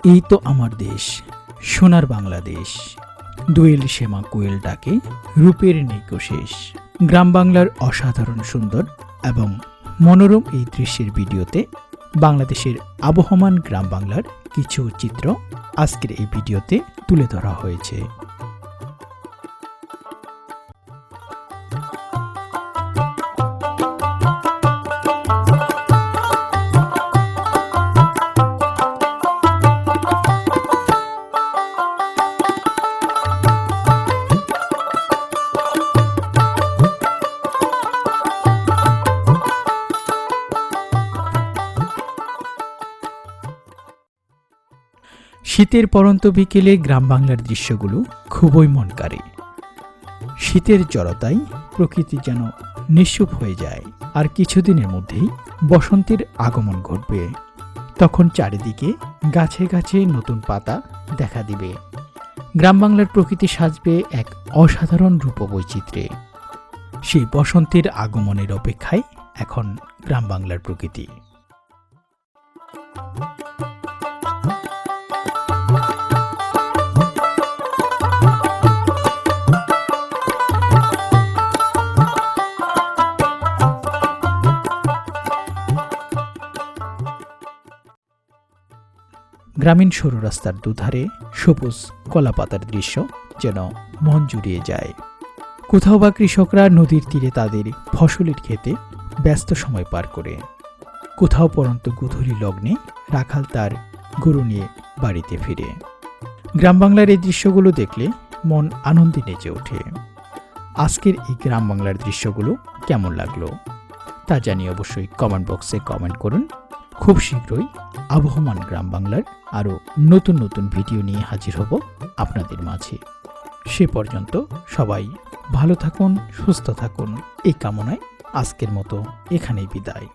এই তো আমার দেশ, সোনার বাংলাদেশ। দোয়েল শ্যামা কোয়েল ডাকে, রূপের নেই শেষ। গ্রাম বাংলার অসাধারণ সুন্দর এবং মনোরম এই দৃশ্যের ভিডিওতে বাংলাদেশের আবহমান গ্রাম বাংলার কিছু চিত্র আজকের এই ভিডিওতে তুলে ধরা হয়েছে। শীতের পরন্ত বিকেলে গ্রাম বাংলার দৃশ্যগুলো খুবই মন কাড়ে। শীতের জড়তায় প্রকৃতি যেন নিঃসুপ হয়ে যায়, আর কিছুদিনের মধ্যেই বসন্তের আগমন ঘটবে। তখন চারিদিকে গাছে গাছে নতুন পাতা দেখা দিবে। গ্রাম বাংলার প্রকৃতি সাজবে এক অসাধারণ রূপবৈচিত্র্যে। সেই বসন্তের আগমনের অপেক্ষায় এখন গ্রাম বাংলার প্রকৃতি। গ্রামীণ সরু রাস্তার দুধারে সবুজ কলাপাতার দৃশ্য যেন মন জুড়িয়ে যায়। কোথাও বা কৃষকরা নদীর তীরে তাদের ফসলের ক্ষেতে ব্যস্ত সময় পার করে, কোথাও পরন্ত গোধূলি লগ্নে রাখাল তার গরু নিয়ে বাড়িতে ফিরে। গ্রাম বাংলার এই দৃশ্যগুলো দেখলে মন আনন্দে নেচে ওঠে। আজকের এই গ্রাম বাংলার দৃশ্যগুলো কেমন লাগলো তা জানিয়ে অবশ্যই কমেন্ট বক্সে কমেন্ট করুন। খুব শীঘ্রই আবহমান গ্রাম বাংলার আরও নতুন নতুন ভিডিও নিয়ে হাজির হব আপনাদের মাঝে। সে পর্যন্ত সবাই ভালো থাকুন, সুস্থ থাকুন এই কামনায় আজকের মতো এখানেই বিদায়।